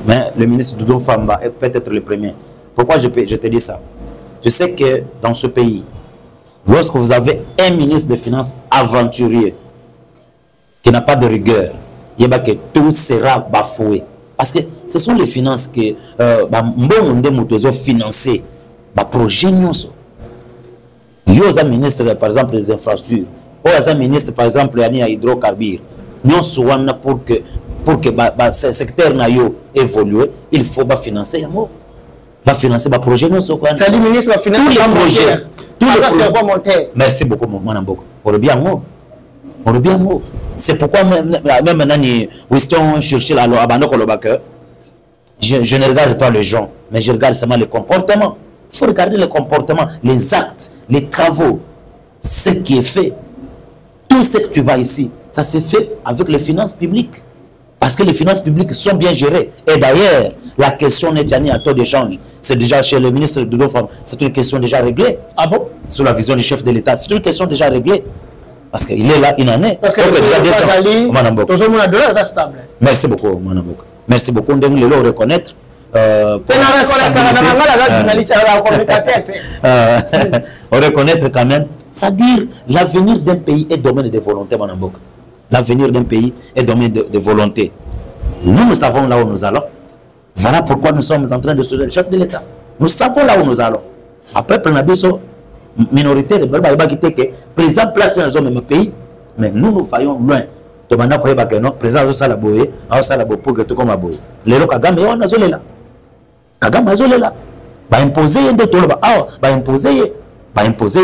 mais le ministre Doudou Famba est peut-être le premier. Pourquoi je te dis ça? Tu sais que dans ce pays, lorsque vous avez un ministre des Finances aventurier qui n'a pas de rigueur, il y a que tout sera bafoué. Parce que ce sont les finances que ont financé les projets. Il y a un ministre, par exemple, des infrastructures. Il y a un ministre, par exemple, des hydrocarbures. Nous sommes pour que ce secteur évolue, il faut financer. Financer les projets. Tu as dit ministre des Finances, tous les projets. Merci beaucoup, mon Amboko. On bien mot. C'est pourquoi même maintenant, Winston Churchill a je ne regarde pas les gens, mais je regarde seulement les comportements. Il faut regarder les comportements, les actes, les travaux, ce qui est fait. Tout ce que tu vas ici, ça s'est fait avec les finances publiques. Parce que les finances publiques sont bien gérées. Et d'ailleurs, la question n'est à taux d'échange. C'est déjà chez le ministre de l'Eau, c'est une question déjà réglée. Ah bon? Sous la vision du chef de l'État, c'est une question déjà réglée. Parce qu'il est là, il en est. Parce que déjà stable. Merci beaucoup, Manambok. Merci beaucoup. On doit le reconnaître. Reconnaître quand même. C'est-à-dire, l'avenir d'un pays est domaine de volonté, Manambok. L'avenir d'un pays est domaine de volonté. Nous savons là où nous allons. Voilà pourquoi nous sommes en train de soutenir le chef de l'État. Nous savons là où nous allons. Après, Prenabiso, minoritaire, le président place dans le même pays, mais nous faisons loin. Président pour que tout comme aboye. Les gens Kagame on a zolé là. Kagame a zolé là. Ba imposer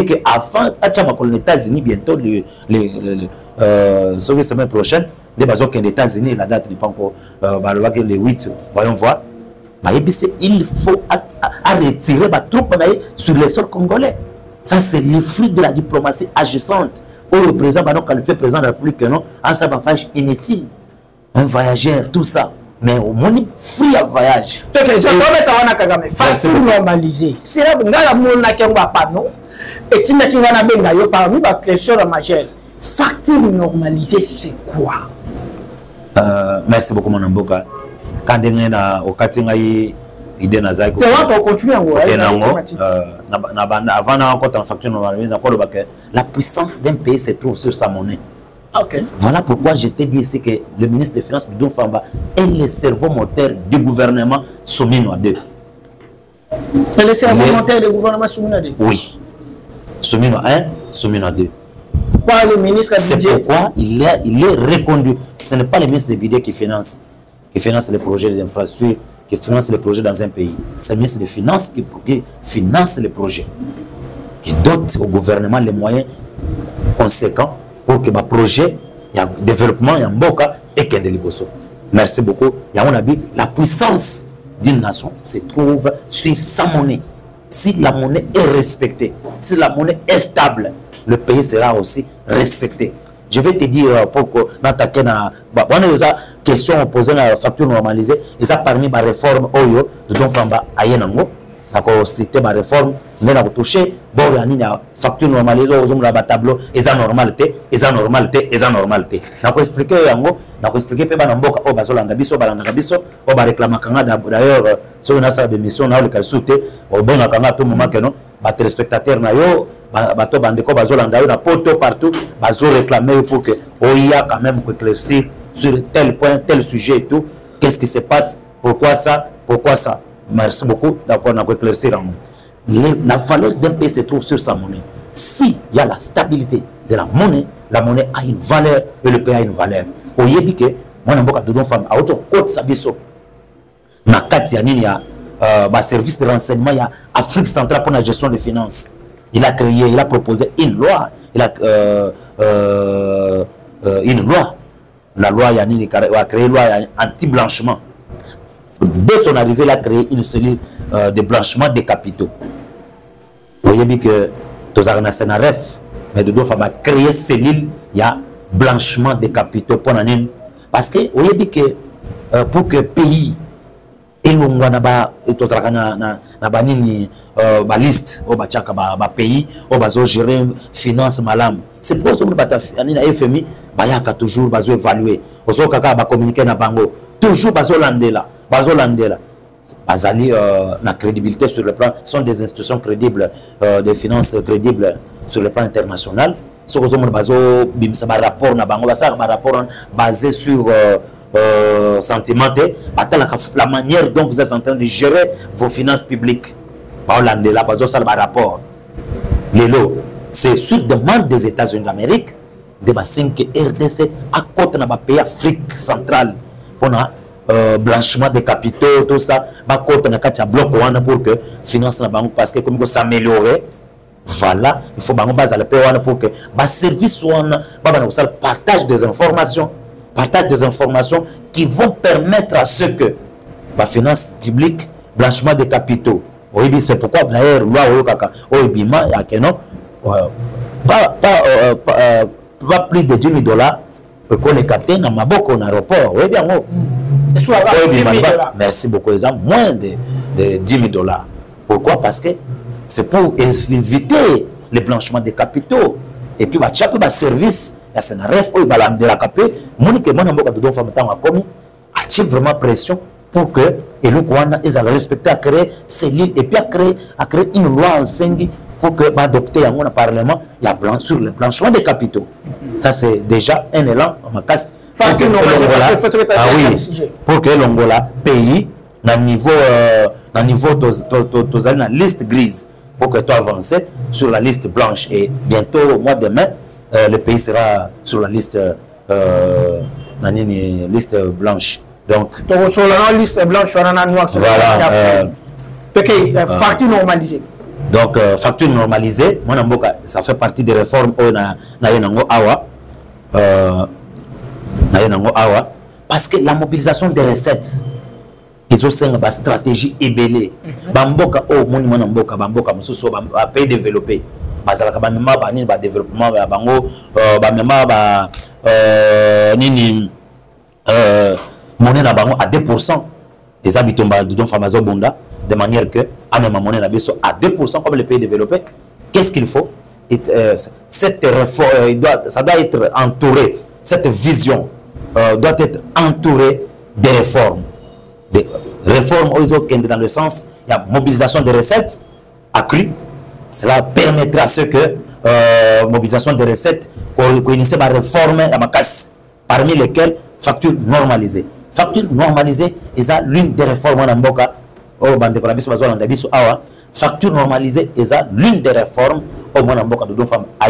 que avant les États-Unis bientôt les semaine prochaine des bases des États-Unis la date n'est pas encore le 8 voyons voir. Il faut retirer les troupes sur les sols congolais. Ça c'est le fruit de la diplomatie agissante. Le président va qualifier président de la République non, à sa bafage inutile. Un voyageur, tout ça. Mais au moins, free à voyage. Facile normalisé. C'est là que nous avons pas non. Et tu n'as pas parmi la question majeure. Facture normalisée, c'est quoi? Merci beaucoup, mon Amboka. Quand on est au Katingaï, l'idée n'a pas été. On continue à voir. Avant encore facture normalisée, la puissance d'un pays se trouve sur sa monnaie. Okay. Voilà pourquoi je t'ai dit ici que le ministre des Finances, Doudou Famba, est le cerveau moteur du gouvernement Soumino 2. C'est le cerveau moteur du gouvernement Soumino 2? Oui. Soumino 1, Soumino 2. C'est pourquoi il est reconduit. Ce n'est pas le ministre des Budgets qui finance les projets d'infrastructure, qui finance les projets dans un pays. C'est le ministre des Finances qui finance les projets, qui dote au gouvernement les moyens conséquents pour que le projet, il y a développement, il y a un boka et qu'il y a des liboso. Merci beaucoup. Il y a mon avis, la puissance d'une nation se trouve sur sa monnaie. Si la monnaie est respectée, si la monnaie est stable, le pays sera aussi respecté. Je vais te dire pourquoi dans ta question posée à la facture normalisée, ils ont parmi les réformes Oyo de Don Famba Ayenango. D'accord, cité ma réforme, mais on a touché, bon, il y a facture normalisée, on a tableau, et ça normalité, et ça normalité, et ça normalité. On a expliqué, on a expliqué, on a expliqué, on a expliqué, on a réclamé, d'ailleurs, sur une assaut de mission, on a expliqué, on a expliqué, tout moment que non, les téléspectateurs, bateau bandeko bazolanda na poto partout bazo réclamer pour que il y a quand même éclaircir sur tel point tel sujet et tout qu'est-ce qui se passe pourquoi ça merci beaucoup d'accord on a éclaircir la valeur d'un pays se trouve sur sa monnaie si il y a la stabilité de la monnaie a une valeur et le pays a une valeur oyebi que moi mboka Doudou Famba a auto côte sabiso na kati ya nini ya service de renseignement il y a Afrique centrale pour la gestion des finances. Il a proposé une loi. Il a une loi. La loi a créé une loi anti-blanchiment. Dès son arrivée, il a créé une cellule de blanchiment des capitaux. Vous voyez que Tozarana Senaref, mais Doudou Famba a créé une cellule, il y a blanchiment des capitaux pour l'année. Parce que vous voyez que pour que le pays et nous avons une liste de pays qui gérer finance malam. C'est pour ça que nous FMI toujours évaluer. Nous communiquer toujours là. bazolandela bazali na crédibilité sur le plan, sont des institutions crédibles, des finances crédibles sur le plan international. Ce que vous avez rapport na bango, rapport basé sur sentimenté, la manière dont vous êtes en train de gérer vos finances publiques. Bazolandela bazo rapport. C'est sur demande des États-Unis d'Amérique de 5 RDC à côté de pays Afrique centrale pour blanchiment des capitaux, tout ça, côté de bloc pour que finance la banque parce que comme ça s'améliorer, voilà, il faut baser le pays pour que service soit partage des informations qui vont permettre à ce que la finance publique, blanchiment des capitaux. Oui, c'est pourquoi d'ailleurs loi Obima il y a que non pas plus de 10 000 $, qu'on est capté dans Maboko, en aéroport. Oui, bien, merci beaucoup. Moins de 10 000 $. Pourquoi? Parce que c'est pour éviter le blanchiment des capitaux. Et puis, il y a un service, il y a un rêve, il y a un capé. Monique, moi, je vraiment pression pour que les gens respectent, à créer ces lignes et puis à créer une loi en 5 pour que adopter à mon parlement sur le blanchiment des capitaux. Ça c'est déjà un élan en ma casse pour que l'Angola pays dans niveau de la liste grise pour que tu avances sur la liste blanche et bientôt au mois de mai le pays sera sur la liste liste blanche. Donc sur la liste blanche on a noir voilà facture normalisée. Donc, facture normalisée, ça fait partie des réformes parce que la mobilisation des recettes, ils ont une stratégie ébélée. Bamboka au monument Bamboka, Bamboka, Moussou, pays développé. Bazalaka Bamema, Bani, développement, Bango, Bamema, Nini, monnaie na Bango à 2%. Les habitants de Famazo Bonda. De manière que, à même monnaie à 2% comme les pays développés, qu'est-ce qu'il faut? Cette réforme, ça doit être entouré, cette vision doit être entourée des réformes. Des réformes dans le sens, il y a mobilisation des recettes accrues. Cela permettra à ce que mobilisation des recettes, qu'on initie ma réforme à ma casse, parmi lesquelles facture normalisée. Facture normalisée, c'est l'une des réformes en Mboka. Facture normalisée est l'une des réformes au Mboka de femmes à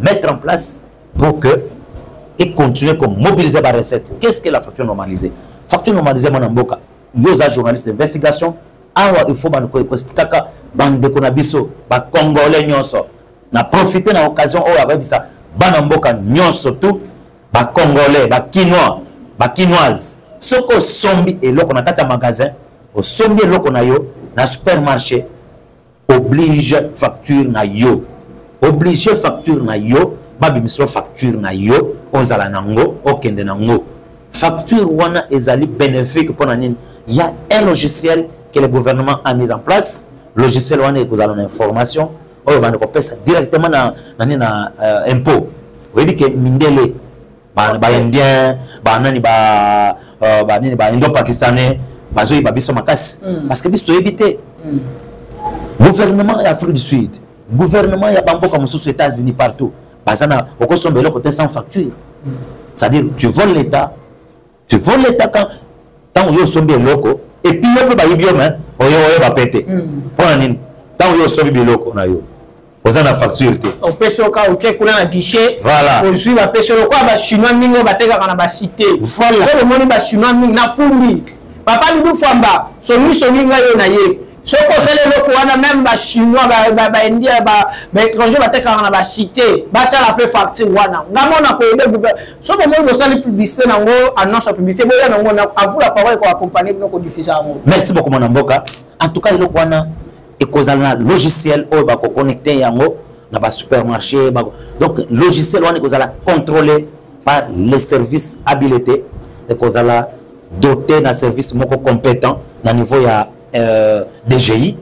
mettre en place pour que et continuer comme mobiliser la recette. Qu'est-ce que la facture normalisée? Facture normalisée Mboka, il y a journalistes d'investigation. Il faut expliquer que bande de Konabiso, Congolais nyonso, na profiter de l'occasion où avec ça, Mboka nyonso tout, Congolais, Quinois, Quinoises, ce que sombi et là qu'on a quatre magasins. Au sommet na supermarché oblige facture na yo oblige facture na yo babi misro facture na yo ozala nango okende nango facture wana ezali bénéfique pour nani. Il y a un logiciel que le gouvernement a mis en place. Logiciel wana vous avez l'information on va directement na impôt. Vous dites que mindele ba indien ba nani ba indo-pakistanais parce que biso éviter gouvernement et Afrique du Sud gouvernement ya bango comme aux États-Unis partout bazana au sombe le côté sans facture, c'est-à-dire tu voles l'État quand tant yo sombe loko et puis yo ba yibio mais oyo ba péter pour nini tant yo sombe loko na yo ozana facture te on peut se ka OK kuna na guichet voilà aujourd'hui ba pêche quoi ba chinois ningo ba teka kana ba cité voilà c'est le monde ba chinois ningo na fumbi papa nous famba solution ninga yo na ye soko sele loko wana même ba chinois ba indien ba étranger ba teka kana ba cité ba tia la peu facture wana ngamona ko aider gouvernement soko mo sali publicité nango annonce publicité boya nango na avu la parole ko accompagner ko diffuser nango. Merci beaucoup mon Mboka. En tout cas loko wana et kozala logiciel o ba ko connecter yango na ba supermarché ba donc logiciel wana kozala contrôlé par les services habilités et kozala doté d'un service moko compétent na niveau ya DGI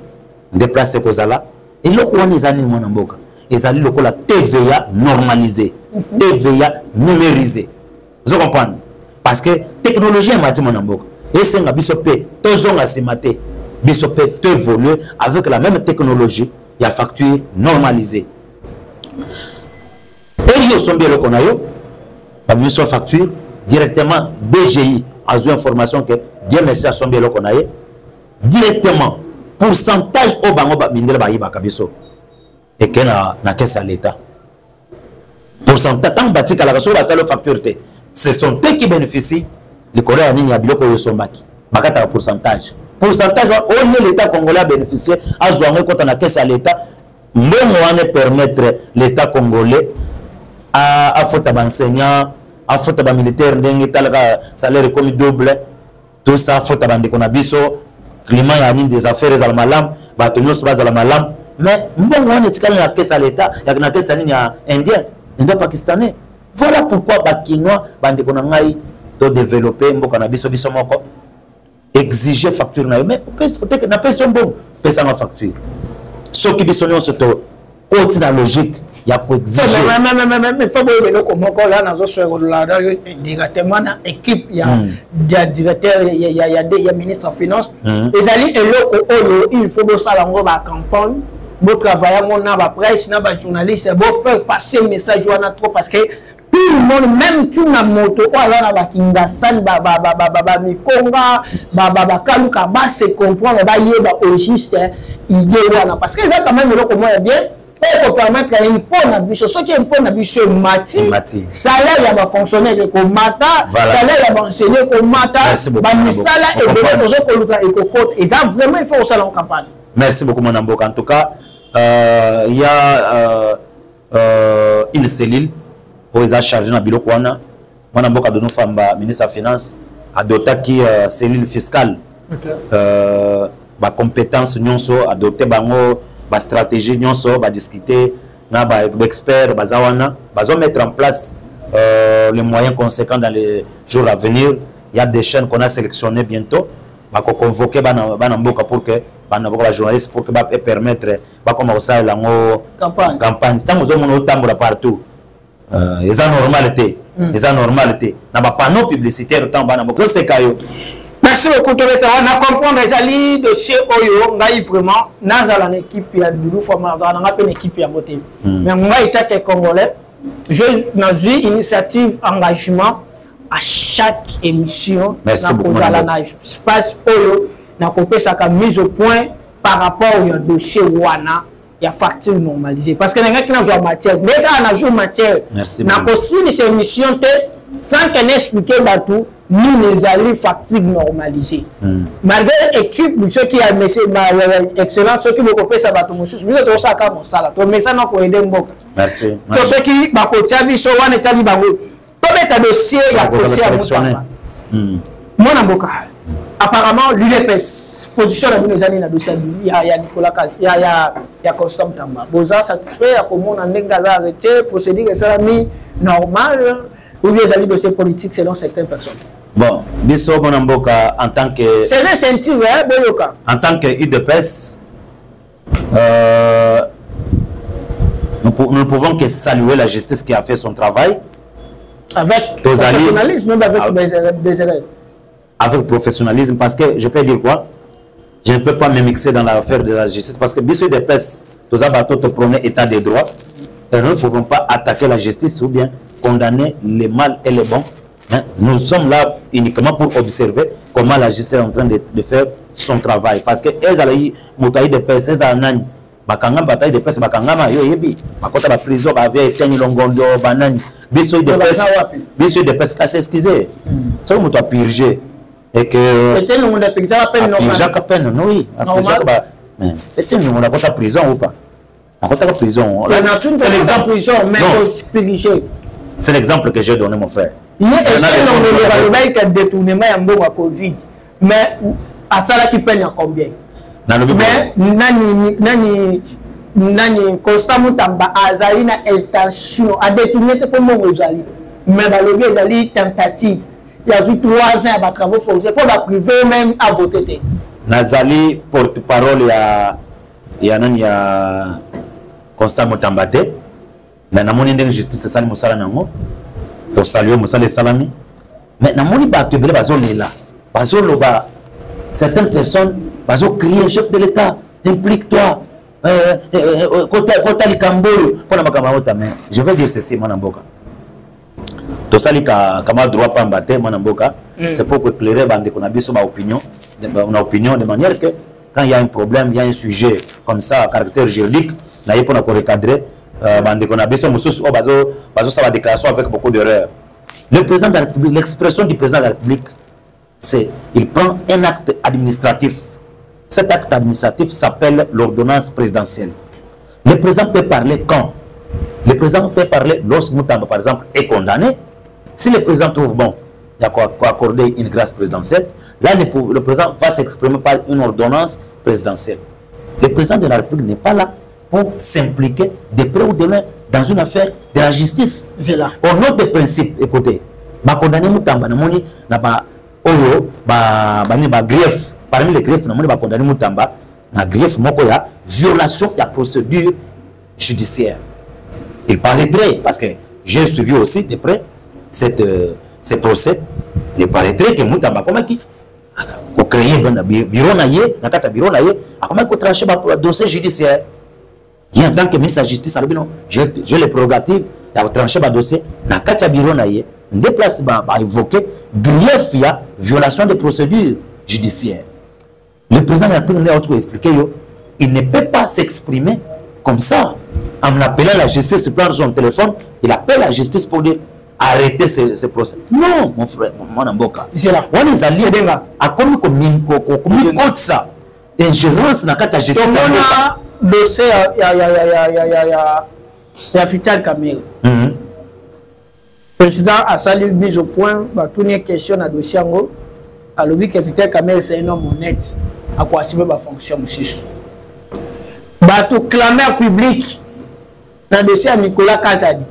déplacé kozala et loko wana ezali mon Mboka ezali loko la TVA normalisée TVA numérisée. Vous comprenez parce que technologie en matière mon Mboka et c'est un bisopé tozonga simate bisopé te évoluer avec la même technologie il y a facture normalisée et yo sombi le konayo ba biso facture directement BGI a eu information que Dieu merci à sombi le konaye directement pourcentage au bango ba mindele ba yiba kabiso et que na caisse à l'état pourcentage tant batika la so ba salo facture te ce sont eux qui bénéficient les Coréens nini ya biloko yo sombaki bakata pourcentage on est l'état congolais bénéficier à zouango quand on a caisse à l'état mbongo wana permettre l'état congolais à faute d'enseignants à faute de militaires ndenge talaka salaire comme double tout ça faute d'andeko na biso climat ya nini des affaires za malam bato nyonso baza la malam mais mbongo wana tikala na caisse à l'état ya na caisse nini ya indien pakistanais voilà pourquoi bakinois bandeko na ngai to développer mboka na biso biso moko exiger facture na yo mais peut-être na personne bon pesa na facture ce qui biso nyonso to côté na logique ya ko exiger mais faut boye loko moko là na zo so la directement na équipe ya directeur ya ministre de finance ezali eloko oyo il faut bo sala ngo ba campagne bo travailler ngo na ba presse na ba journaliste bo faire passer message wana trop parce que tout le monde même tout na moto wala na bakinga san ba mikonga ba kaluka ba se comprendre ba yeba au juste idée wana parce que ça quand même eloko moya bien pour permettre une bonne bicho ce qui est bon bicho mati salaire ya ba fonctionnaire ko mata salaire ya ba enseignant ko mata ba misala et de tozo ko luka et ko côte et ça vraiment il faut ça en campagne. Merci beaucoup mon amboka en tout cas il y a une cellule où ils ont chargé na biloko wana mon amboka de nous famba ministre de finance adopté qui cellule fiscale ba compétence nyonso adopté bango ba stratégie nyonso ba discuter na ba expert bazawana bazo mettre en place les moyens conséquents dans les jours à venir. Il y a des chaînes qu'on a sélectionnées bientôt ba convoquer bana mboka pour que bana boka journalistes pour que ba permettre ba commencer la campagne tant aux hommes tambola partout les anormalités na ba panneau publicitaire tant bana boka c'est kayo. Merci beaucoup. On a compris les dossiers Oyo, ngai vraiment, nazala l'équipe ya Doudou Fama, on a une équipe ya beauté. Mais moi, état congolais, je n'ai une initiative engagement à chaque émission. Merci beaucoup. Espace Oyo, na compris ça comme mise au point par rapport au dossier Wana, il y a facture normalisée. Parce que les gens qui n'ont pas matière, mais quand on a joué matière, on a construit cette émission sans qu'on explique tout. Nous les allons facture normalisée. Malgré l'équipe, ceux qui a excellent, ceux qui me coupent ça va tout monsieur. Nous avons ça comme ça. Ton message n'a pas aidé beaucoup. Merci. Pour ceux qui m'ont coupé, so one est allé bango. Pour mettre un dossier, il y a posé à mon amboka. Apparemment, l'UDPS position de nos années dans le dossier. Il y a Nicolas Kaz, il y a Constant Tamba. Boza satisfait à comment on a arrêté, procédure est normal. Ou bien les dossiers politiques selon certaines personnes. Bon, biso Monamboka en tant que c'est des sentiers, Boyoka. En tant que UDPS, nous ne pouvons que saluer la justice qui a fait son travail. Avec professionnalisme, même avec des erreurs. Avec professionnalisme, parce que je peux dire quoi? Je ne peux pas me mixer dans l'affaire de la justice parce que biso UDPS, tous les bateaux te prenaient état de droit. Et nous ne pouvons pas attaquer la justice ou bien condamner les mal et les bons. Hein? Nous sommes là uniquement pour observer comment la justice est en train de faire son travail. Parce que elles ont de pèse, elles ont bakanga bataille de pèse, bakanga yo yebi, bakota la prison, avait tenu longondo, banane, biso de pèse, casse excusez. Ça vous doit purger et que. Peut-être le monde a purgé à peine normal. Jacques à peine, oui. Normal. Peut-être le monde a pas prison ou pas. C'est l'exemple que j'ai donné mon frère. Il y a un détournement de Covid. Mais à ça qui peine à combien? Mais nani constamment tamba azali na intention à détourner pour mon ozali. Mais balobi azali tentative. Il y a eu 3 ans à travaux forcés pour la privé même à voter. Nazali porte-parole il y a Constant Motambate, mais na moni ndenge justice sali musala nango to saluer musala salami mais na moni ba tebele bazolela parce que certaines personnes, parce que crier chef de l'État, implique-toi. Je vais dire ceci, mon amboka. Tout ça, comme droit pas embatté, mon amboka, c'est pour éclairer ma opinion de manière que quand il y a un problème, il y a un sujet comme ça, à caractère juridique, il faut recadrer. Ça va déclaration avec beaucoup d'erreurs. Le président de la République, l'expression du président de la République, c'est qu'il prend un acte administratif. Cet acte administratif s'appelle l'ordonnance présidentielle. Le président peut parler quand? Le président peut parler lorsque Moutamba, par exemple, est condamné. Si le président trouve bon, il y a quoi accorder une grâce présidentielle, là, le président va s'exprimer par une ordonnance présidentielle. Le président de la République n'est pas là pour s'impliquer de près ou de loin dans une affaire de la justice. C'est là. Au nom des principes, écoutez, condamné Moutamba, grief. Parmi les griefs, on a condamné Moutamba, grief, violation de la procédure judiciaire. Il paraîtrait, parce que j'ai suivi aussi de près ces procès, il paraîtrait que Moutamba, comment qui a créé un bureau, a tranché un dossier judiciaire. En tant que ministre de la Justice, j'ai les prérogatives de trancher un dossier, dans le bureau, on déplace à évoquer grief, violation de procédure judiciaire. Le président de la République a expliqué, il ne peut pas s'exprimer comme ça. En appelant la justice, il prend son téléphone, il appelle la justice pour dire arrêtez ce procès. Non, mon frère, mon amboka. C'est là. On est allé à comme contre ça. Ingérence dans la justice. Le dossier, il y a Vital Kamerhe. Le président a salué mise au point, toutes les questions dans le dossier. Alors, oui, que Vital Kamerhe, c'est un homme honnête. À quoi ça va fonctionner aussi. Tout clameur public dans le dossier à Nicolas Kazadi.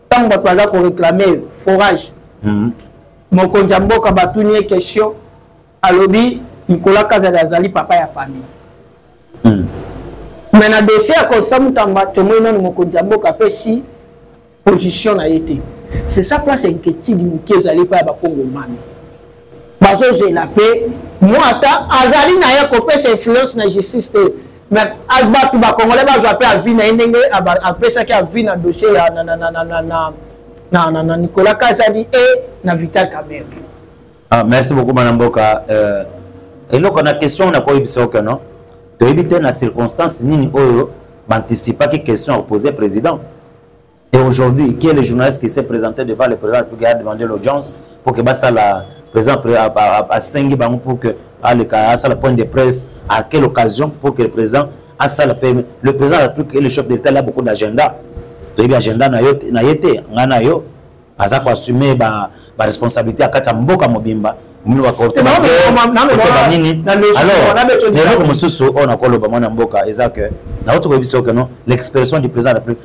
Tant que vous réclamer forage. Mon conjambo, quand vous avez une question, alors Nicolas Kazadi a zali papa et la famille. Mais dans le dossier, comme ça, vous avez mon conjambo qui a fait si position a été. C'est ça place inquiétude qui est allé pas à Congo. Parce que j'ai la paix. Moi, Azali n'a pas coupé ses influences dans la justice. Mais Alba, tout le Congolais va jouer à vie, après ça qui a vu dans le dossier de Nicolas Kazadi et dans Vital Kamerhe. Merci beaucoup, Mme Boka. Et donc, on a une question, on a quoi que non? De éviter la circonstance, ni anticiper que question posée au président. Et aujourd'hui, qui est le journaliste qui s'est présenté devant le président pour demander l'audience pour que la président a 5 bancs pour que le point de presse, à quelle occasion pour que le président a ça le président et le chef d'État a beaucoup d'agenda. Donc l'agenda n'a été, a assumé la responsabilité à Katamboka Mobimba. Alors, l'expression du président de la République,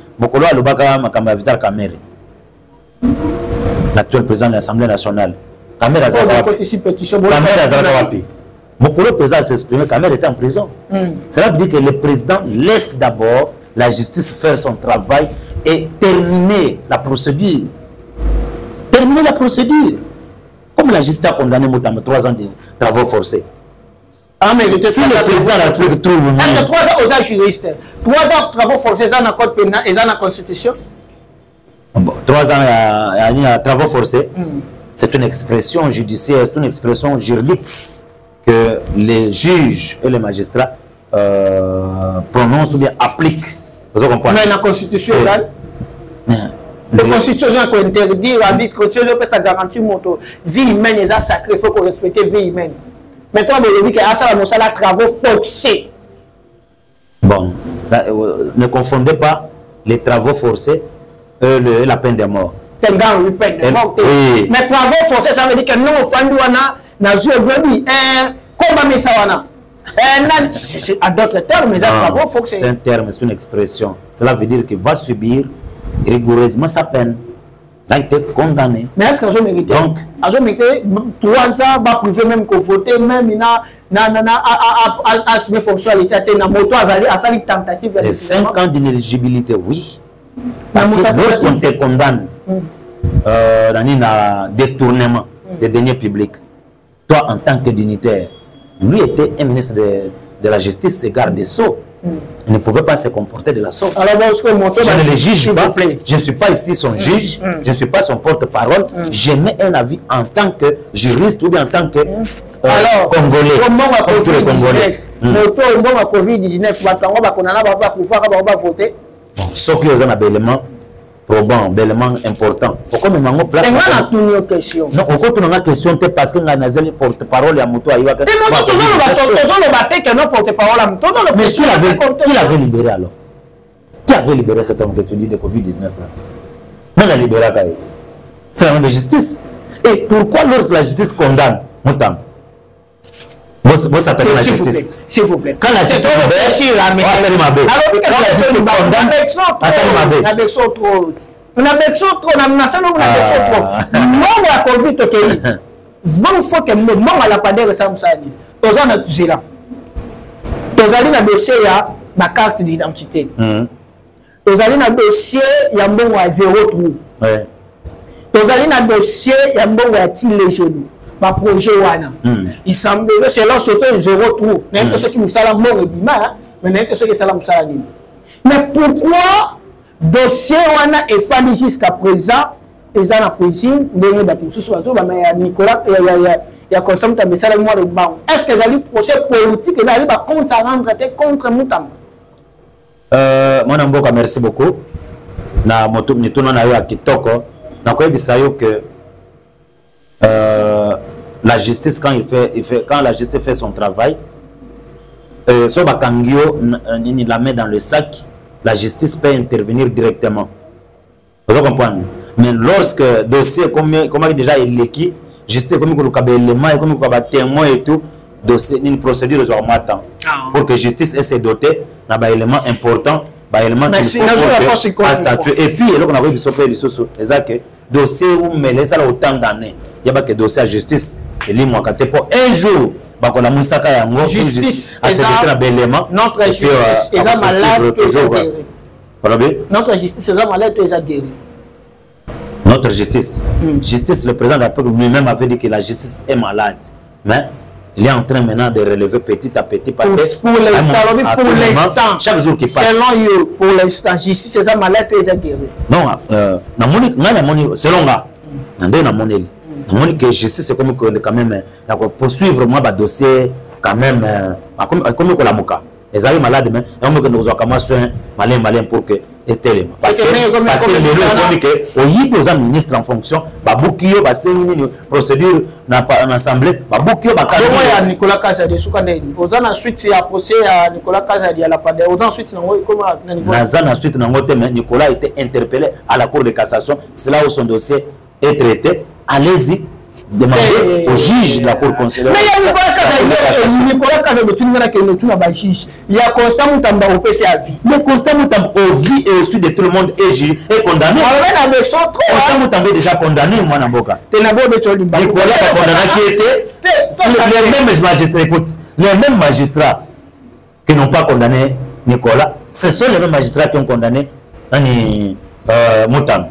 l'actuel président de l'Assemblée nationale. Kamerhe le président s'est exprimé, Kamerhe était en prison. Cela veut dire que le président laisse d'abord la justice faire son travail et terminer la procédure. Terminer la procédure. Comme la justice a condamné Moutamba 3 ans de travaux forcés. Ah, mais si le président de la République trouve... Est-ce que 3 ans aux juristes, 3 ans de travaux forcés, ils ont un code pénal et ils ont la constitution? Bon, 3 ans à travaux forcés, c'est une expression judiciaire, c'est une expression juridique que les juges et les magistrats prononcent ou bien appliquent. Mais la constitution, la constitution interdit, la constitution peut garantir la vie humaine, est sacrée, il faut qu'on respecte la vie humaine. Maintenant, on dit qu'il y a des travaux forcés. Bon, ne confondez pas les travaux forcés et la peine de mort. Mais travaux forcés, ça veut dire que nous, on fait à d'autres termes, mais travaux forcés. C'est un terme, c'est une expression. Cela veut dire qu'il va subir rigoureusement sa peine. Il a été condamné. Mais est-ce qu'ils ont mérité? Donc, ils ont mérité 3 ans, va priver même qu'on vote, même à se fonctionnalité, à moto, à sa tentative. Et 5 ans d'inéligibilité, oui. Parce que lorsqu'on te condamne dans un détournement des deniers publics, toi en tant que dignitaire, lui était un ministre de la justice et garde des Sceaux. Il ne pouvait pas se comporter de la sorte. Alors, je ne le juge pas, je ne suis pas ici son juge, je ne suis pas son porte-parole, je mets un avis en tant que juriste ou bien en tant que Congolais. Comment on va Covid-19 on va Covid-19, on va pouvoir voter. Ce qui est un élément probant, élément important. Pourquoi nous avons place? Une question. Non, pourquoi tu as une question? Parce que nous avons une porte-parole à Moutou Aïwa. Mais qui l'avait libéré alors? Qui avait libéré cet homme que tu dis de Covid-19 là? Non, la libéré. C'est la même justice. Et pourquoi lorsque la justice condamne Moutam? Vous s'attendez à la justice. S'il vous plaît. Quand la justice condamne, ma carte d'identité. Vous allez dans le dossier, il y a un bon à 0 trou. Vous allez dans le dossier, il y a un bon à les genoux. Ma projet wana. Il semble que c'est là surtout 0 trou. Même que ceux qui nous salam bon et bima, mais même que ceux qui salam salam. Mais pourquoi dossier wana est fallu jusqu'à présent? Ils ont la cuisine, Nicolas, il y a consommé ta message moi de banc. Est-ce que les procès politiques, ils arrivent à contre Moutam? Mon amboka, merci beaucoup. Na moto ni tout na yo a kitoko. Na ko bisayo que la justice quand quand la justice fait son travail, so bakangio ni la met dans le sac, la justice peut intervenir directement. Vous comprenez? Mais lorsque dossier comme déjà il est justice comme le élément comme le témoin et tout, dossier une procédure sur matin pour que justice ait ses dotés na ba élément important, ba élément qu'il faut statuer. Et puis là on a vu que dossier où mais laisse là autant d'années, il y a pas que dossier à justice et li moi pour un jour ba ko la musaka ya ngo justice à ce élément notre justice est malade notre justice est malade est guéri. Notre justice. Justice, le président de la République lui-même avait dit que la justice est malade. Mais il est en train maintenant de relever petit à petit parce que pour l'instant, chaque jour qui passe. Selon eux, pour l'instant, justice est malade et est guéri. Non, selon moi, que justice c'est comme quand même poursuivre moi le dossier quand même comme la moka. Les amis malades, mais on me nous avons soin malin pour que étellement. Parce que les gens qui ont ministre en fonction, Baboukio, une procédure en assemblée, Baboukio, Nicolas Kazadi, aux ensuite il y a procès à Nicolas Kazadi à la PADE. Aux ensuite Nicolas a été interpellé à la Cour de cassation. C'est là où son dossier est traité. Allez-y. Demander au juge de la Cour constitutionnelle. Mais Nicolas Kazadi, il y a Constant Moutamba au PC à vie. Mais Constant Moutamba au vie et au sud de tout le monde est condamné. Constant Moutamba est déjà condamné, moi, Namboka. Nicolas a condamné qui était les mêmes magistrats. Écoute, les mêmes magistrats qui n'ont pas condamné Nicolas, ce sont les mêmes magistrats qui ont condamné Moutamba.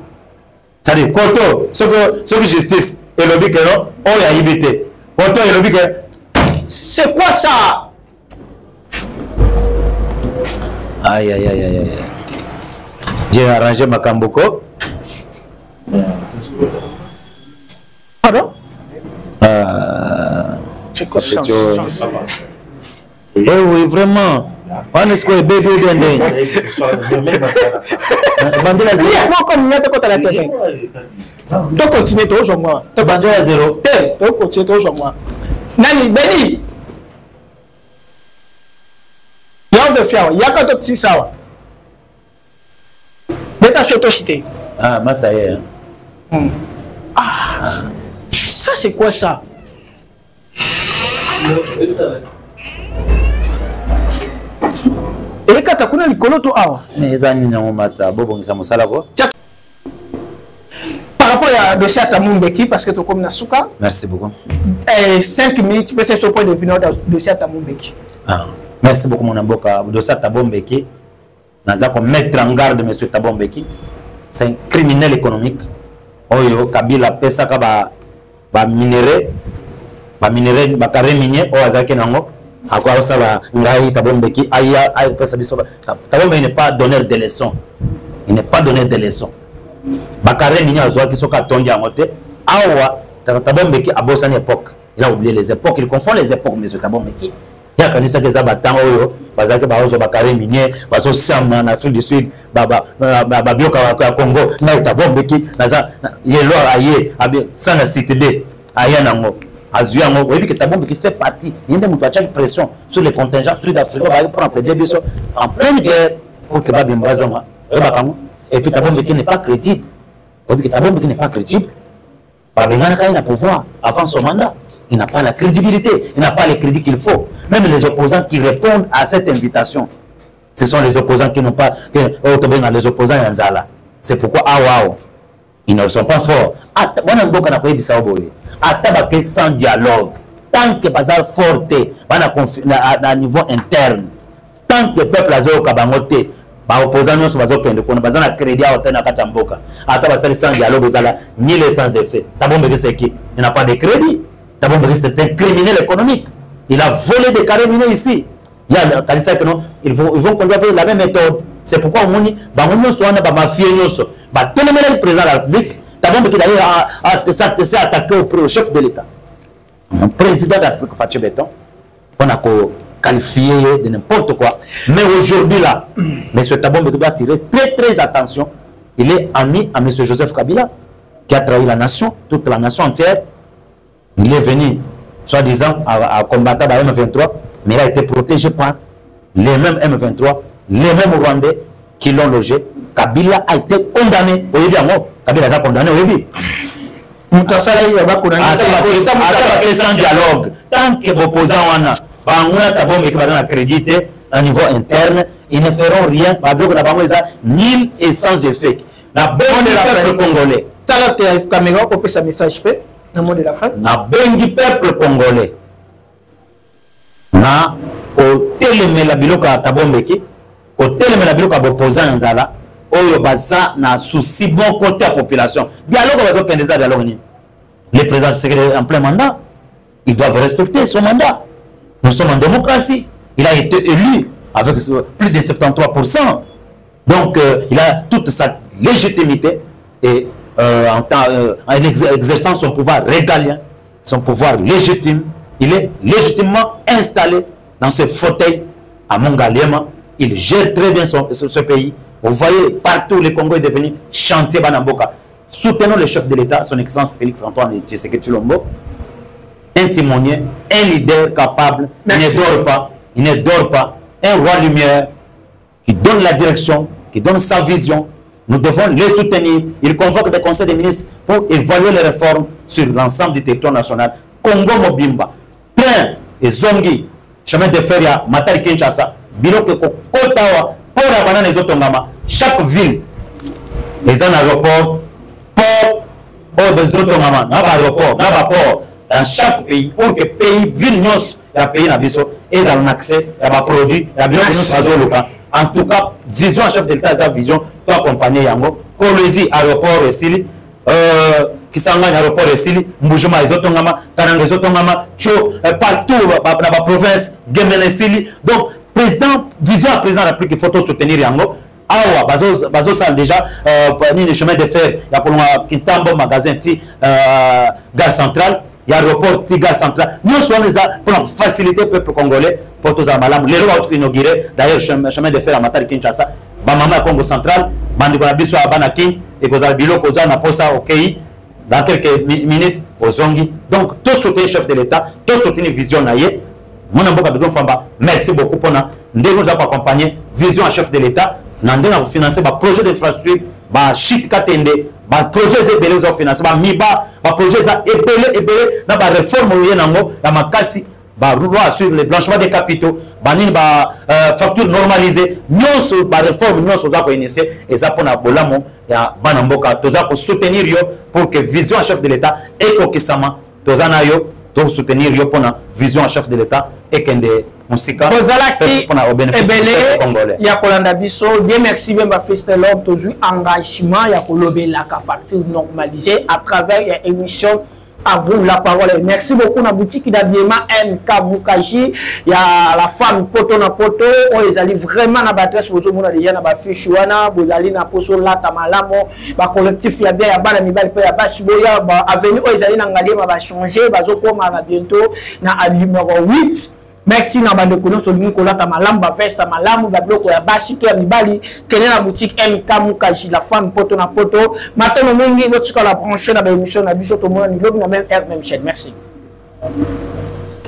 C'est-à-dire, Koto, ce que justice. Et le bique non, oh il y a IBT. Autant et le bique. C'est quoi ça? Aïe aïe aïe aïe aïe. J'ai arrangé ma Kamboko. Pardon? C'est quoi ça? Oui, vraiment. On est ce que bébé bébé. Donc continuez toujours sur moi. Tu vas dire à zéro. Donc continuez toujours sur moi. Nani, Beni. Il y a un fier. Il y a quand tu ça. Mais t'as surtout chité. Ah, moi ça y est. Ah, ça c'est quoi ça? Et quand tu as connu le colo, tu as. Mais les amis n'ont pas ça. Bon, ça me salavo. Par rapport à dossier à Tamumbeki, parce que tu es comme Nasuka. Merci beaucoup. 5 minutes, peut-être sur le point de venir dans le dossier à Tamumbeki. Merci beaucoup, mon amboka. Le dossier à Tamumbeki, nous allons mettre en garde M. Tamumbeki. C'est un criminel économique. Oyo, Kabila, Pesaka, ba minéré. ba minerai ba carré minier o azaki nango akwa sala ngai tabombeki aya ay pesa biso tabombe il n'est pas donneur de leçons, il n'est pas donneur de leçons. Ba carré minier azwaki soka tondi angote awa tabombeki abosani époque, il a oublié les époques, il confond les époques monsieur tabombeki ya kanisa ke za batanga oyo bazaki ba ozo ba carré minier baso sama na Afrique du Sud ba bioka ya Congo na tabombeki naza yelo aye abi sana cité de aya nango azuango oui que tabombe qui fait partie il y a une pression sur les contingents sud-africains va prendre des biso en pleine guerre pour que babim bazama et puis tabombe qui n'est pas crédible oui que tabombe qui n'est pas crédible babengana quand il a pouvoir avant son mandat il n'a pas la crédibilité, il n'a pas le crédit qu'il faut. Même les opposants qui répondent à cette invitation, ce sont les opposants qui n'ont pas les opposants Yanzala. C'est pourquoi ils ne sont pas forts. Sans dialogue, tant que bazar forte, à niveau interne, tant que le peuple a kabangote, les opposants ne sont pas crédit à Katamboka. Sans dialogue, ni les sans effet. Il n'a pas de crédit. D'abord, c'est un criminel économique. Il a volé des carrés miniers ici. Il y a ils vont conduire la même méthode. C'est pourquoi on dit que soit un mafia, le président de la République, d'abord, il s'est attaqué au chef de l'État. Un président de la République, Fatih Béton, on a qualifié de n'importe quoi. Mais aujourd'hui, là, M. Tabon doit attirer très attention. Il est ami à M. Joseph Kabila, qui a trahi la nation, toute la nation entière. Il est venu, soi-disant, à combattre la M23, mais il a été protégé par les mêmes M23, les mêmes Rwandais qui l'ont logé. Kabila a été condamné. Vous voyez bien, Kabila a été condamné, vous voyez bien. Sans dialogue, tant que l'opposant a crédité à niveau interne, ils ne feront rien, nul et sans effet. La bonne peuple congolais. Le mot de la fin. Na bengi peuple congolais. Na oteleme la biloka tabombeki, oteleme la biloka opposant nzala, oyo baza na souci bon côté la population. Dialogue bazo pendeza dialogue ni. Les présidents en plein mandat, ils doivent respecter son mandat. Nous sommes en démocratie. Il a été élu avec plus de 73%. Donc il a toute sa légitimité et en exerçant son pouvoir régalien, son pouvoir légitime, il est légitimement installé dans ce fauteuil à Mongaliema. Il gère très bien ce pays. Vous voyez, partout le Congo est devenu chantier Banamboka. Soutenons le chef de l'État, son excellence Félix Antoine Tshisekedi Tshilombo, un timonier, un leader capable. Il ne dort pas, un roi lumière qui donne la direction, qui donne sa vision. Nous devons les soutenir. Il convoque des conseils des ministres pour évaluer les réformes sur l'ensemble du territoire national. Congo Mobimba, train et zongi, chemin de fer à Matari Kinshasa, Biloke Kotawa, pour la banane les autres Ngama, chaque ville, les aéroports, port, des autres Ngama, aéroport, port, dans chaque pays, pour que pays, ville, il y a pays Nabiso, et ils ont accès à des produits, à des produits. En tout cas, vision à chef de l'État, sa vision, toi accompagner Yango, Kolwezi, aéroport et Sili, Kisangani, aéroport et Sili, Mbujuma, les autres Ngama, Kanang, les autres Ngama, Cho, partout dans la province, Gemene et Sili. Donc, président, vision à président de la République, il faut soutenir Yango. Awa, Bazo Sal déjà, le chemin de fer, il y a pour moi, Kintambo, magasin, gare centrale. Il y a l'aéroport Tiga central. Nous sommes pour faciliter le peuple congolais pour tous les malades. Les routes inaugurées, d'ailleurs, chemin de fer à Matari Kinshasa, Bamama Congo central, Bandikona Biso à Banaki, et Kozal Bilo, Kozal Naposa au pays, dans quelques minutes, au Zongi. Donc, tout soutien chef de l'État, tout soutien vision naïe. Mon amboka de Famba, merci beaucoup pour nous. Nous avons accompagné vision à chef de l'État. Nous avons financé un projet d'infrastructure, un chit katende. Les projets ébélés ont financé, les projets ébélés, la réforme la makasi, la loi sur le blanchiment des capitaux, la facture normalisée, nous la réforme nous avons initié et ça pour la bolamo ya banamboka, nous avons soutenir pour que vision à chef de l'État et kokisama, nous avons soutenir pour la vision à chef de l'État et que Musika, il y a Kolanda Bisso, bien merci, bien ma fils de l'ordre, toujours engagement, il y a la facture normalisée à travers l'émission À vous la parole. Merci beaucoup. La boutique d'habillement MK Mukaji. Il y a la femme poto na poto. On les allait vraiment à l'adresse. Vous avez déjà na fiche wana. Vous allez na poso la tamalamo. Ba collectif ya bien ya bana mibali pe ya basi boya. Ba avenue on les allez na ngali ba changer. Ba zoko ma bientôt na numéro 8. Merci na bande kono so lingi kolata malamu ba veste malamu ba bloko ya basi to ya mibali kene na boutique MK Mukaji la femme poto na poto matono mingi botika la brancher na ba émission na biso to mona ni lobi na même heure même chaîne. Merci.